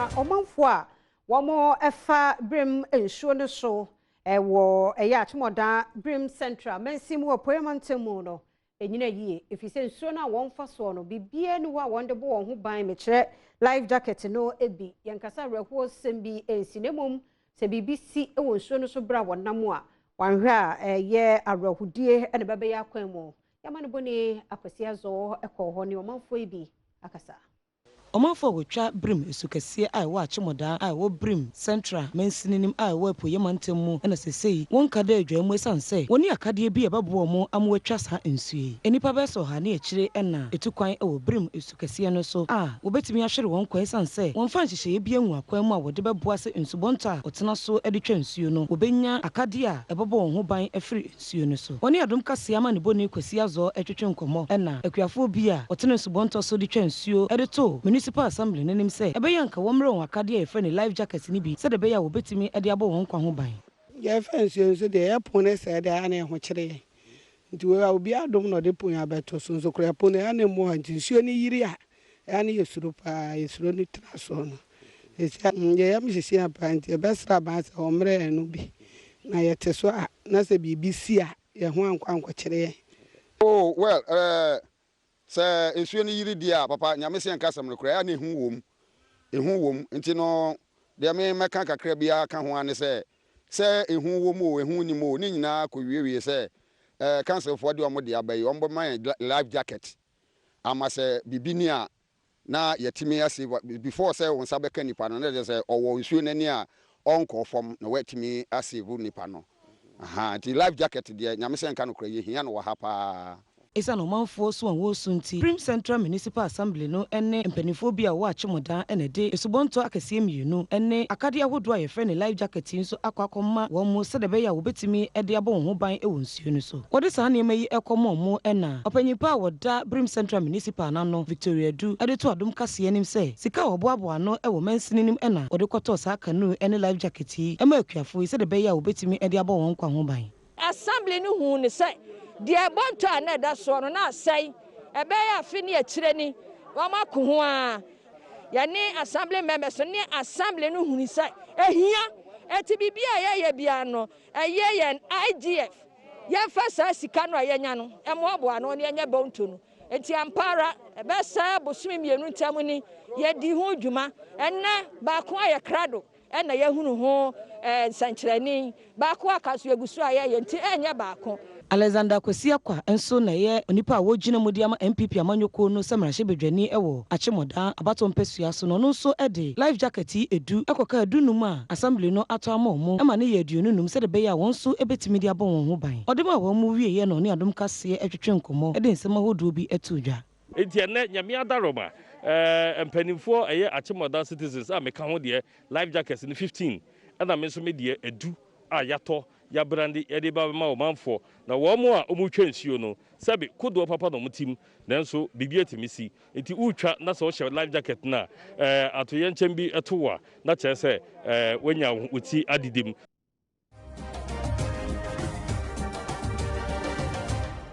na omanfo a womo efa Birim nsuo no so wo Akyem Oda Birim Central mensimu opoyamantemu no enyina yie efise nsuo na wonfa so no bibie ni wa wonde bo won ho ban me kire life jacket no ebi yankasa reho sembi ensinemum se bibisi ewo nsuo no so bra wonam a wanhwe a ye arahudie ene bebe ya kwanmu yamane boni akwasi azo ekọ ne omanfo ebi akasa Omanfo wotwa Birim esukese a wo Akyem Oda a wo Birim Central mensininim a wo apoyamantemu na sesei won kada adwamu sanse woni akade bi ebabo mo amwatwa sa nsue enipa beso ha ne akire na etukwan wo Birim esukese no so a wobetimi ahwere won kwan sanse won fa nhyehyeye bi anwu akwan mu a wode beboa se nsubonto a otena so edetwa nsuo no wobenya akade a ebabo won ho ban afiri nsuo no so woni adom kase ama ne boni kwasi azo etwetwe nkomo na akuafo bi a otena nsubonto so detwa nsuo edeto Municipal Assembly nenim say ebeyanka womre won akade e fene life jacket ni bi se de beya wo betimi e de abo won kwa ho ban ye fancy so de yapone se de ana ho kire nti we obi adom no de pon abeto so so kra pon ana mo anti nsuo ni yiri a ana yesuro pa yesuro ni traso no ye yam sisi apante besra ba se womre no bi na yete so a na se BBC a ye ho ankwa kire. Oh well se nsuo ni yiri dia papa nyame se nka asem no kra ya na ehu wom nti no de me meka kakra bia ka ho ane se ehu wom o ehu ni mo ni nyina ko wiewie se council for de omo de abai ombo man life jacket ama se bibini a na yetimi ase before se won sabeka nipa no na se owo nsuo nani a onko fom na wetimi ase vu nipa no aha nti life jacket de nyame se nka no kra ye hia no wa ha pa Isa no manfo so wo sunti Birim Central Municipal Assembly no ene mpanifo bi a wo Akyem Oda ene de esubonto akese mienu ene akade ahodo a ye frɛ ne life jacket nso akwakoma wo mo se de be ya wo betimi e de abo ho ban e wo nsuo no so wode saa ne mayi ekomo mo ena opanyipa a woda Birim Central Municipal na no Victoria Du ade to adom kase anim se sika wo boabo ano e wo mansininim ena wode kɔtɔ saa kanu ene life jacket yi e ma akuafo se de be ya wo betimi e de abo won kwa ho ban assembly no hu ne se de bonto ana da so no na asai ebe ya fi ne akire ni wa mako ho a ya ne assembly members ne assembly no hu ni se ehia eti bibia ye bia no eye ye IGF ye fa sa sika no ayenya no emoabo ano ne enya bonto no eti ampara ebe sa bosumi mienu ntam ni ye di ho dwuma enne ba ko aye krado ena ye hunu ho sankyerani ba ko akaso egusu aye enti enya ba ko Alexander Kwesiakwa enso na ye onipa a wogina mudi ama MPP amanyoko no samrahye bedwani ewo Akyem Oda abato mpesua so no nso ede life jacket edu ekoka adunum a assembly no ato amaomo ema ne ye aduonunum se de be ya won so ebetimi de abon won ho ban odema won mu wie ye no ne adom kase etwetwe nkomo ede nsema hodo bi etudwa enti ene nyame adaroma empanimfo eye Akyem Oda citizens a meka ho de life jackets ni 15 ana me so me de edu a yato ya brandi ya de ba ma o manfo na wo mo a omutwa nsuo no sabe kodo papa no mutim nanso bibia timisi enti utwa na so hye life jacket na atoye nkyem bi etowa na kyerɛ sɛ wanya wuti adidim